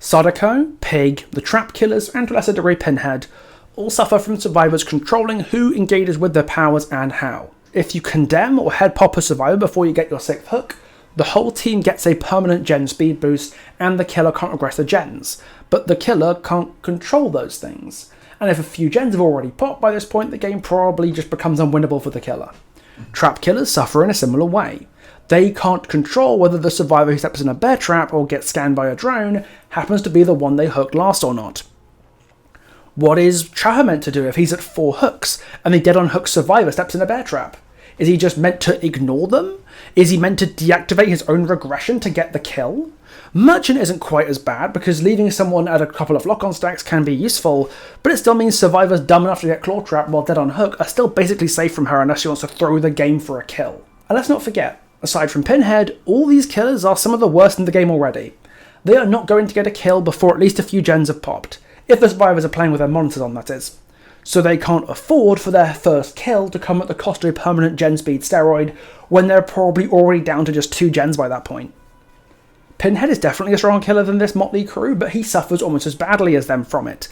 Sadako, Pig, the Trap Killers, and to a lesser degree Pinhead all suffer from survivors controlling who engages with their powers and how. If you condemn or head pop a survivor before you get your 6th hook, the whole team gets a permanent gen speed boost and the killer can't regress the gens, but the killer can't control those things. And if a few gens have already popped by this point, the game probably just becomes unwinnable for the killer. Trap killers suffer in a similar way. They can't control whether the survivor who steps in a bear trap or gets scanned by a drone happens to be the one they hooked last or not. What is Trapper meant to do if he's at 4 hooks and the dead on hook survivor steps in a bear trap? Is he just meant to ignore them? Is he meant to deactivate his own regression to get the kill? Merchant isn't quite as bad, because leaving someone at a couple of lock-on stacks can be useful, but it still means survivors dumb enough to get claw trapped while dead on hook are still basically safe from her unless she wants to throw the game for a kill. And let's not forget, aside from Pinhead, all these killers are some of the worst in the game already. They are not going to get a kill before at least a few gens have popped, if the survivors are playing with their monitors on, that is. So they can't afford for their first kill to come at the cost of a permanent gen speed steroid when they're probably already down to just 2 gens by that point. Pinhead is definitely a stronger killer than this motley crew, but he suffers almost as badly as them from it,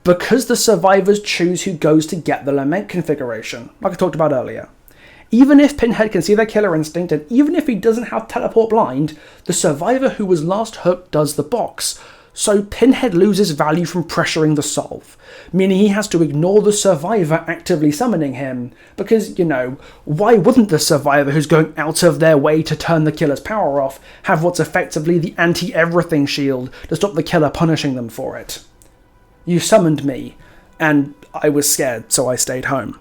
because the survivors choose who goes to get the lament configuration, like I talked about earlier. Even if Pinhead can see their killer instinct, and even if he doesn't have teleport blind, the survivor who was last hooked does the box, so Pinhead loses value from pressuring the solve, meaning he has to ignore the survivor actively summoning him, because, why wouldn't the survivor who's going out of their way to turn the killer's power off have what's effectively the anti-everything shield to stop the killer punishing them for it? You summoned me, and I was scared, so I stayed home.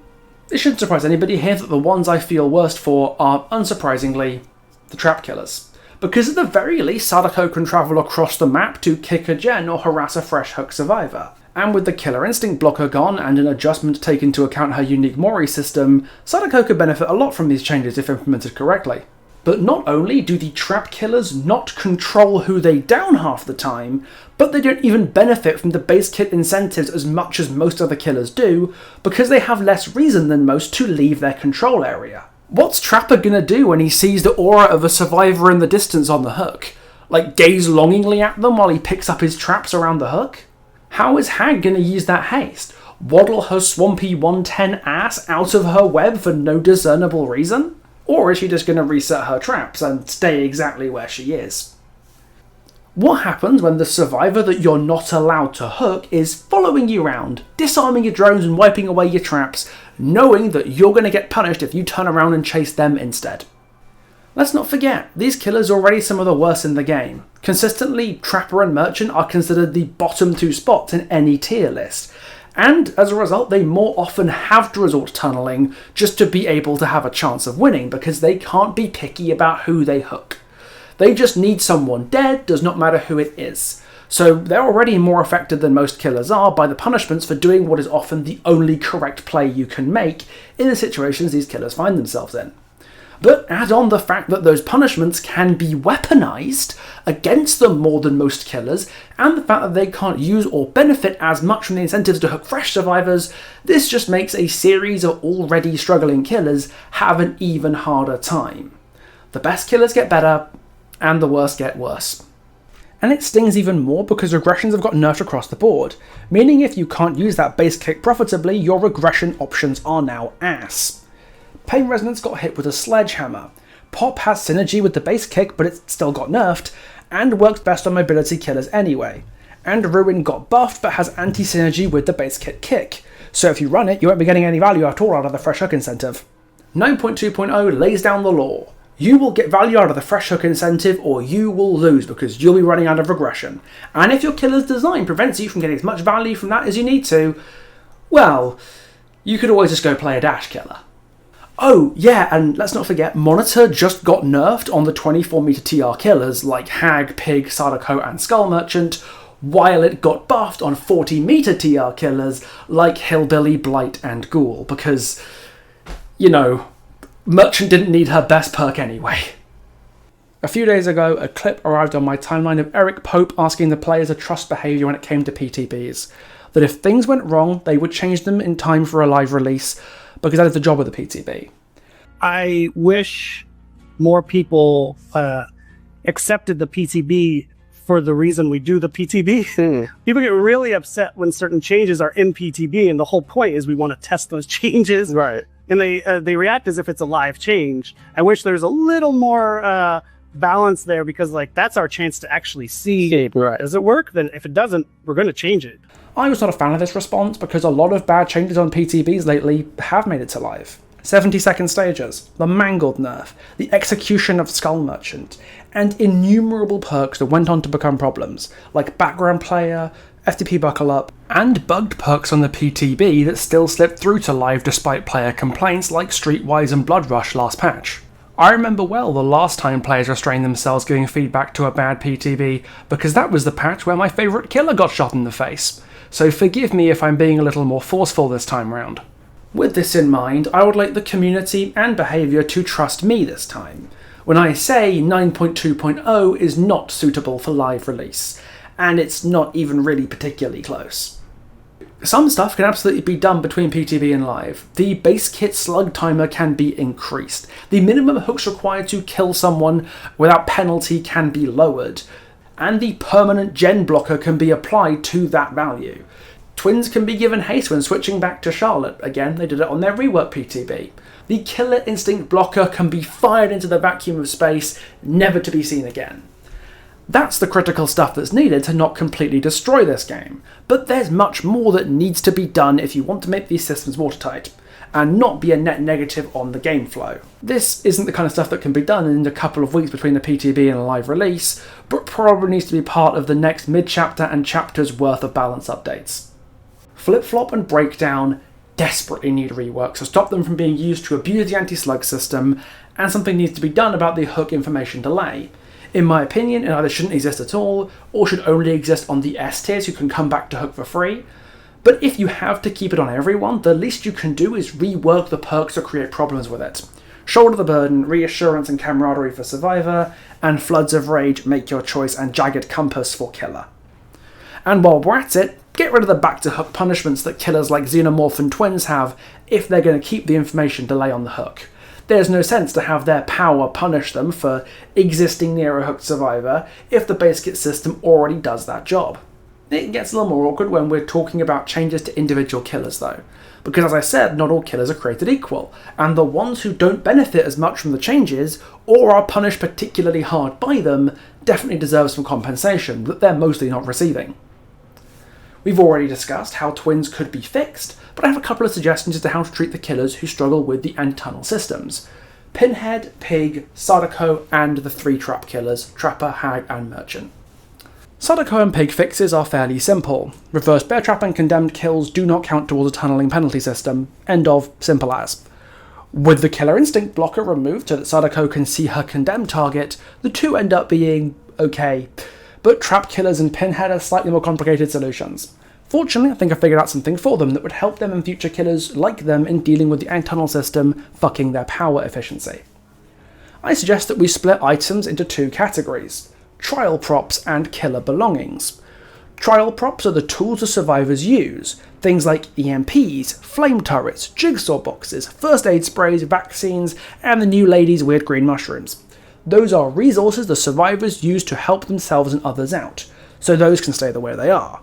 It shouldn't surprise anybody here that the ones I feel worst for are, unsurprisingly, the trap killers. Because at the very least, Sadako can travel across the map to kick a gen or harass a fresh hook survivor. And with the killer instinct blocker gone and an adjustment to take into account her unique Mori system, Sadako could benefit a lot from these changes if implemented correctly. But not only do the trap killers not control who they down half the time, but they don't even benefit from the base kit incentives as much as most other killers do, because they have less reason than most to leave their control area. What's Trapper gonna do when he sees the aura of a survivor in the distance on the hook? Like, gaze longingly at them while he picks up his traps around the hook? How is Hag gonna use that haste? Waddle her swampy 110 ass out of her web for no discernible reason? Or is she just going to reset her traps and stay exactly where she is? What happens when the survivor that you're not allowed to hook is following you around, disarming your drones and wiping away your traps, knowing that you're going to get punished if you turn around and chase them instead? Let's not forget, these killers are already some of the worst in the game. Consistently, Trapper and Merchant are considered the bottom 2 spots in any tier list, and as a result they more often have to resort to tunneling just to be able to have a chance of winning, because they can't be picky about who they hook. They just need someone dead, does not matter who it is. So they're already more affected than most killers are by the punishments for doing what is often the only correct play you can make in the situations these killers find themselves in. But add on the fact that those punishments can be weaponized against them more than most killers, and the fact that they can't use or benefit as much from the incentives to hook fresh survivors, this just makes a series of already struggling killers have an even harder time. The best killers get better, and the worst get worse. And it stings even more because regressions have got nerfed across the board, meaning if you can't use that base kick profitably, your regression options are now ass. Pain Resonance got hit with a sledgehammer. Pop has synergy with the base kick, but it still got nerfed, and works best on mobility killers anyway. And Ruin got buffed, but has anti-synergy with the base kick, so if you run it, you won't be getting any value at all out of the fresh hook incentive. 9.2.0 lays down the law. You will get value out of the fresh hook incentive, or you will lose because you'll be running out of regression. And if your killer's design prevents you from getting as much value from that as you need to, well, you could always just go play a dash killer. Oh, yeah, and let's not forget, Monitor just got nerfed on the 24-meter TR killers like Hag, Pig, Sadako, and Skull Merchant, while it got buffed on 40-meter TR killers like Hillbilly, Blight, and Ghoul, because, Merchant didn't need her best perk anyway. A few days ago, a clip arrived on my timeline of Eric Pope asking the players to trust behaviour when it came to PTBs, that if things went wrong, they would change them in time for a live release, because that is the job of the PTB. I wish more people accepted the PTB for the reason we do the PTB. People get really upset when certain changes are in PTB, and the whole point is we want to test those changes. Right. And they react as if it's a live change. I wish there's a little more balance there, because that's our chance to actually see, right. Does it work? Then if it doesn't, we're going to change it. I was not a fan of this response because a lot of bad changes on PTBs lately have made it to live. 70-second stages, the mangled nerf, the execution of Skull Merchant, and innumerable perks that went on to become problems, like background player, FTP buckle up, and bugged perks on the PTB that still slipped through to live despite player complaints like Streetwise and Blood Rush last patch. I remember well the last time players restrained themselves giving feedback to a bad PTB, because that was the patch where my favourite killer got shot in the face, so forgive me if I'm being a little more forceful this time round. With this in mind, I would like the community and behaviour to trust me this time, when I say 9.2.0 is not suitable for live release, and it's not even really particularly close. Some stuff can absolutely be done between PTB and live. The base kit slug timer can be increased. The minimum hooks required to kill someone without penalty can be lowered. And the permanent gen blocker can be applied to that value. Twins can be given haste when switching back to Charlotte. Again, they did it on their rework PTB. The killer instinct blocker can be fired into the vacuum of space, never to be seen again. That's the critical stuff that's needed to not completely destroy this game, but there's much more that needs to be done if you want to make these systems watertight, and not be a net negative on the game flow. This isn't the kind of stuff that can be done in a couple of weeks between the PTB and a live release, but probably needs to be part of the next mid-chapter and chapter's worth of balance updates. Flip-flop and breakdown desperately need rework to stop them from being used to abuse the anti-slug system, and something needs to be done about the hook information delay. In my opinion, it either shouldn't exist at all, or should only exist on the S tiers who can come back to hook for free. But if you have to keep it on everyone, the least you can do is rework the perks to create problems with it. Shoulder the burden, reassurance and camaraderie for survivor, and floods of rage, make your choice, and jagged compass for killer. And while we're at it, get rid of the back to hook punishments that killers like Xenomorph and Twins have if they're going to keep the information delay on the hook. There's no sense to have their power punish them for existing near a hooked survivor if the base kit system already does that job. It gets a little more awkward when we're talking about changes to individual killers though, because as I said, not all killers are created equal, and the ones who don't benefit as much from the changes, or are punished particularly hard by them, definitely deserve some compensation that they're mostly not receiving. We've already discussed how twins could be fixed, but I have a couple of suggestions as to how to treat the killers who struggle with the anti-tunnel systems. Pinhead, Pig, Sadako, and the 3 trap killers, Trapper, Hag, and Merchant. Sadako and Pig fixes are fairly simple. Reverse bear trap and condemned kills do not count towards a tunnelling penalty system. End of, simple as. With the killer instinct blocker removed so that Sadako can see her condemned target, the two end up being okay, but trap killers and Pinhead are slightly more complicated solutions. Fortunately, I think I figured out something for them that would help them and future killers like them in dealing with the anti-tunnel system fucking their power efficiency. I suggest that we split items into 2 categories: trial props and killer belongings. Trial props are the tools the survivors use, things like EMPs, flame turrets, jigsaw boxes, first aid sprays, vaccines, and the new lady's weird green mushrooms. Those are resources the survivors use to help themselves and others out, so those can stay the way they are.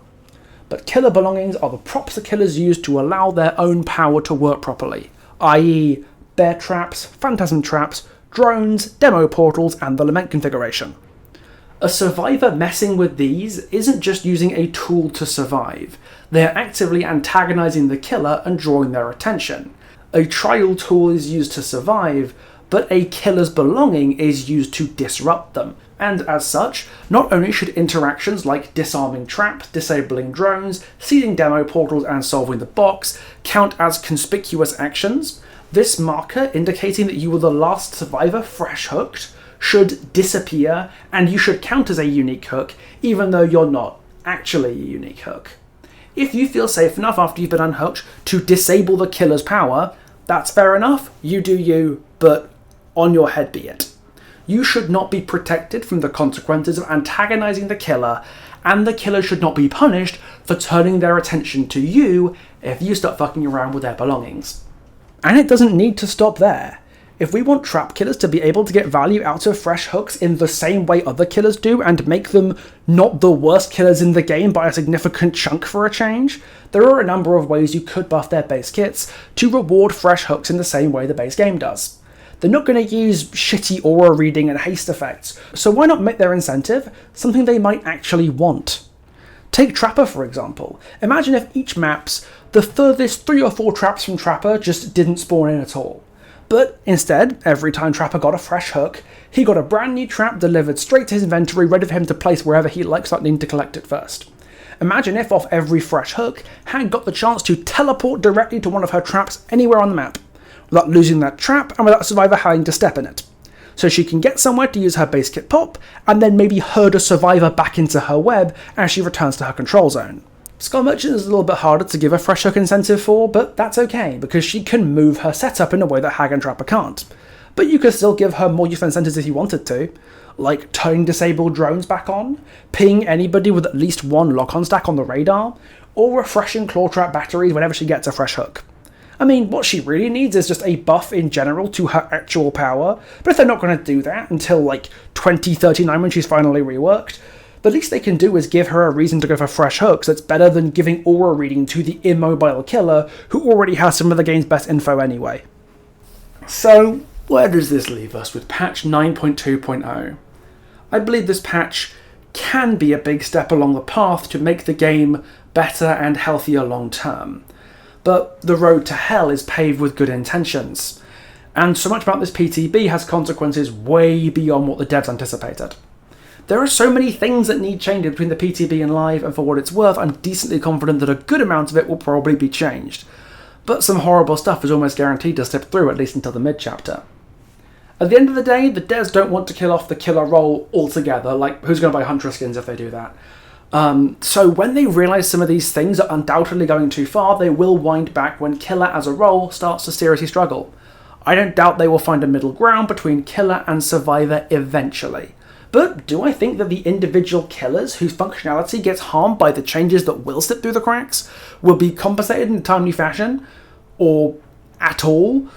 But killer belongings are the props the killers use to allow their own power to work properly, i.e. bear traps, phantasm traps, drones, demo portals, and the lament configuration. A survivor messing with these isn't just using a tool to survive, they are actively antagonizing the killer and drawing their attention. A trial tool is used to survive, but a killer's belonging is used to disrupt them, and as such, not only should interactions like disarming traps, disabling drones, sealing demo portals and solving the box count as conspicuous actions, this marker indicating that you were the last survivor fresh hooked should disappear, and you should count as a unique hook even though you're not actually a unique hook. If you feel safe enough after you've been unhooked to disable the killer's power, that's fair enough, you do you, but on your head be it. You should not be protected from the consequences of antagonizing the killer, and the killer should not be punished for turning their attention to you if you start fucking around with their belongings. And it doesn't need to stop there. If we want trap killers to be able to get value out of fresh hooks in the same way other killers do and make them not the worst killers in the game by a significant chunk for a change, there are a number of ways you could buff their base kits to reward fresh hooks in the same way the base game does. They're not going to use shitty aura reading and haste effects, so why not make their incentive something they might actually want? Take Trapper for example. Imagine if each maps, the furthest 3 or 4 traps from Trapper just didn't spawn in at all. But instead, every time Trapper got a fresh hook, he got a brand new trap delivered straight to his inventory ready for him to place wherever he likes, not needing to collect it first. Imagine if off every fresh hook, Hag got the chance to teleport directly to one of her traps anywhere on the map, without losing that trap and without a survivor having to step in it. So she can get somewhere to use her base kit pop, and then maybe herd a survivor back into her web as she returns to her control zone. Skull Merchant is a little bit harder to give a fresh hook incentive for, but that's okay, because she can move her setup in a way that Hag and Trapper can't. But you could still give her more useful incentives if you wanted to, like turning disabled drones back on, ping anybody with at least one lock-on stack on the radar, or refreshing claw trap batteries whenever she gets a fresh hook. I mean, what she really needs is just a buff in general to her actual power, but if they're not going to do that until like 2039 when she's finally reworked, the least they can do is give her a reason to go for fresh hooks that's better than giving aura reading to the immobile killer who already has some of the game's best info anyway. So, where does this leave us with patch 9.2.0? I believe this patch can be a big step along the path to make the game better and healthier long term. But the road to hell is paved with good intentions, and so much about this PTB has consequences way beyond what the devs anticipated. There are so many things that need changing between the PTB and Live, and for what it's worth, I'm decently confident that a good amount of it will probably be changed. But some horrible stuff is almost guaranteed to slip through, at least until the mid-chapter. At the end of the day, the devs don't want to kill off the killer role altogether, like who's going to buy Hunter skins if they do that? So when they realise some of these things are undoubtedly going too far, they will wind back when killer as a role starts to seriously struggle. I don't doubt they will find a middle ground between killer and survivor eventually. But do I think that the individual killers whose functionality gets harmed by the changes that will slip through the cracks will be compensated in a timely fashion? Or at all?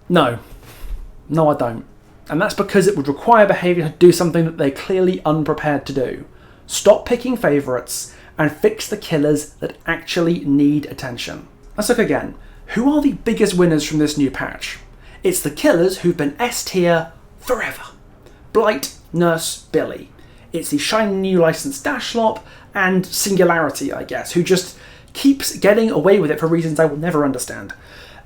No. No, I don't. And that's because it would require behaviour to do something that they're clearly unprepared to do. Stop picking favourites and fix the killers that actually need attention. Let's look again. Who are the biggest winners from this new patch? It's the killers who've been S tier forever. Blight, Nurse, Billy. It's the shiny new licensed Dashlop and Singularity, I guess, who just keeps getting away with it for reasons I will never understand.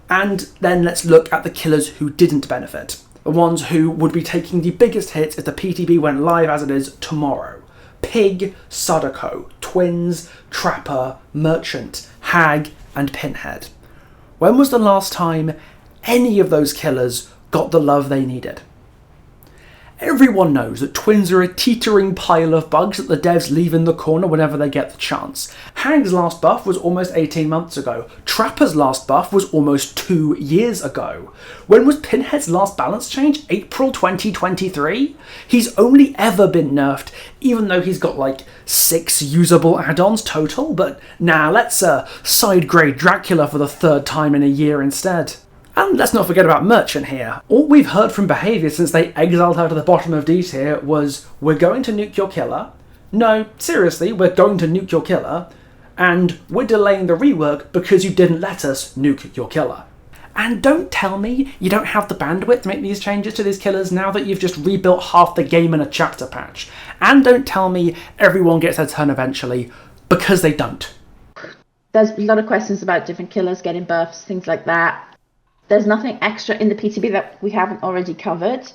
And then let's look at the killers who didn't benefit. The ones who would be taking the biggest hits if the PTB went live as it is tomorrow. Pig, Sadako, Twins, Trapper, Merchant, Hag, and Pinhead. When was the last time any of those killers got the love they needed? Everyone knows that Twins are a teetering pile of bugs that the devs leave in the corner whenever they get the chance. Hag's last buff was almost 18 months ago. Trapper's last buff was almost 2 years ago. When was Pinhead's last balance change? April 2023? He's only ever been nerfed, even though he's got like 6 usable add-ons total, but nah, let's side grade Dracula for the 3rd time in a year instead. And let's not forget about Merchant here. All we've heard from Behaviour since they exiled her to the bottom of D tier was, we're going to nuke your killer. No, seriously, we're going to nuke your killer. And we're delaying the rework because you didn't let us nuke your killer. And don't tell me you don't have the bandwidth to make these changes to these killers now that you've just rebuilt half the game in a chapter patch. And don't tell me everyone gets their turn eventually, because they don't. There's a lot of questions about different killers getting buffs, things like that. There's nothing extra in the PTB that we haven't already covered.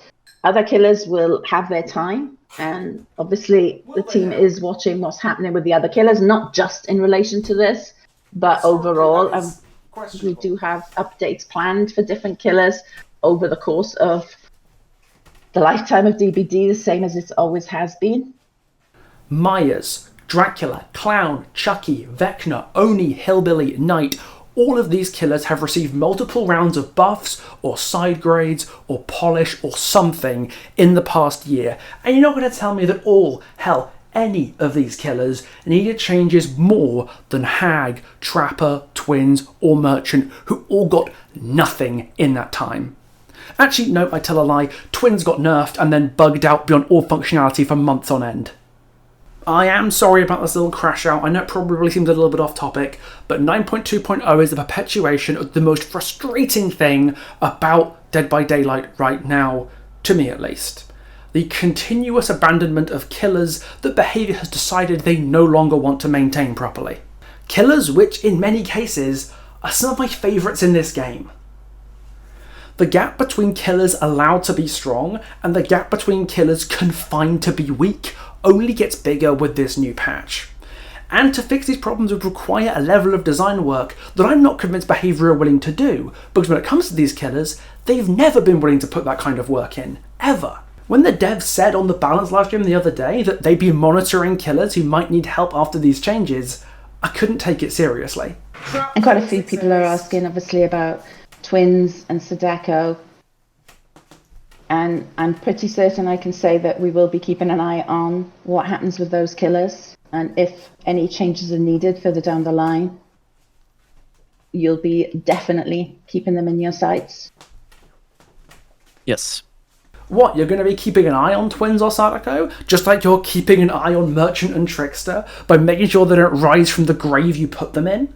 Other killers will have their time, and obviously the team is watching what's happening with the other killers, not just in relation to this, but overall. We do have updates planned for different killers over the course of the lifetime of DBD, the same as it always has been. Myers, Dracula, Clown, Chucky, Vecna, Oni, Hillbilly, Knight. All of these killers have received multiple rounds of buffs, or side grades, or polish, or something in the past year. And you're not going to tell me that all, hell, any of these killers needed changes more than Hag, Trapper, Twins, or Merchant, who all got nothing in that time. Actually, no, I tell a lie. Twins got nerfed and then bugged out beyond all functionality for months on end. I am sorry about this little crash out. I know it probably seems a little bit off topic, but 9.2.0 is the perpetuation of the most frustrating thing about Dead by Daylight right now, to me at least. The continuous abandonment of killers that Behaviour has decided they no longer want to maintain properly. Killers which, in many cases, are some of my favourites in this game. The gap between killers allowed to be strong and the gap between killers confined to be weak only gets bigger with this new patch. and to fix these problems would require a level of design work that I'm not convinced Behaviour are willing to do, because when it comes to these killers, they've never been willing to put that kind of work in, ever. When the devs said on the Balance live stream the other day that they'd be monitoring killers who might need help after these changes, I couldn't take it seriously. And quite a few people are asking, obviously, about Twins and Sadako. And I'm pretty certain I can say that we will be keeping an eye on what happens with those killers. And if any changes are needed further down the line, you'll be definitely keeping them in your sights. Yes. What, you're going to be keeping an eye on Twins or Sadako? Just like you're keeping an eye on Merchant and Trickster by making sure they don't rise from the grave you put them in?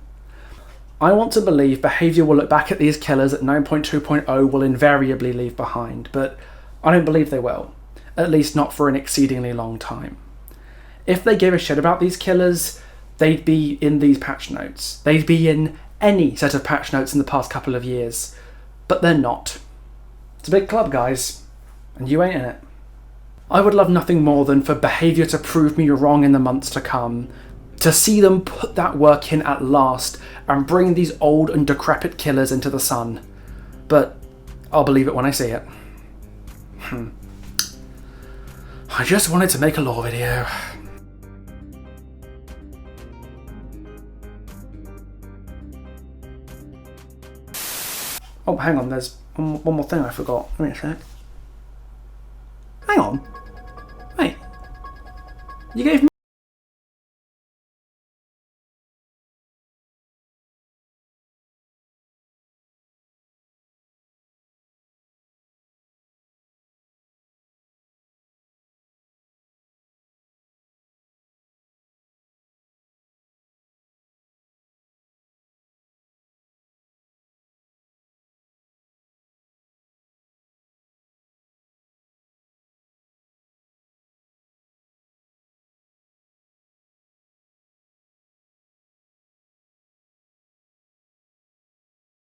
I want to believe Behaviour will look back at these killers that 9.2.0 will invariably leave behind, but I don't believe they will. At least not for an exceedingly long time. If they gave a shit about these killers, they'd be in these patch notes. They'd be in any set of patch notes in the past couple of years. But they're not. It's a big club, guys, and you ain't in it. I would love nothing more than for Behaviour to prove me wrong in the months to come, to see them put that work in at last and bring these old and decrepit killers into the sun. But I'll believe it when I see it. I just wanted to make a lore video. Oh, hang on, there's one more thing I forgot. Give me a sec. Hang on. Wait. You gave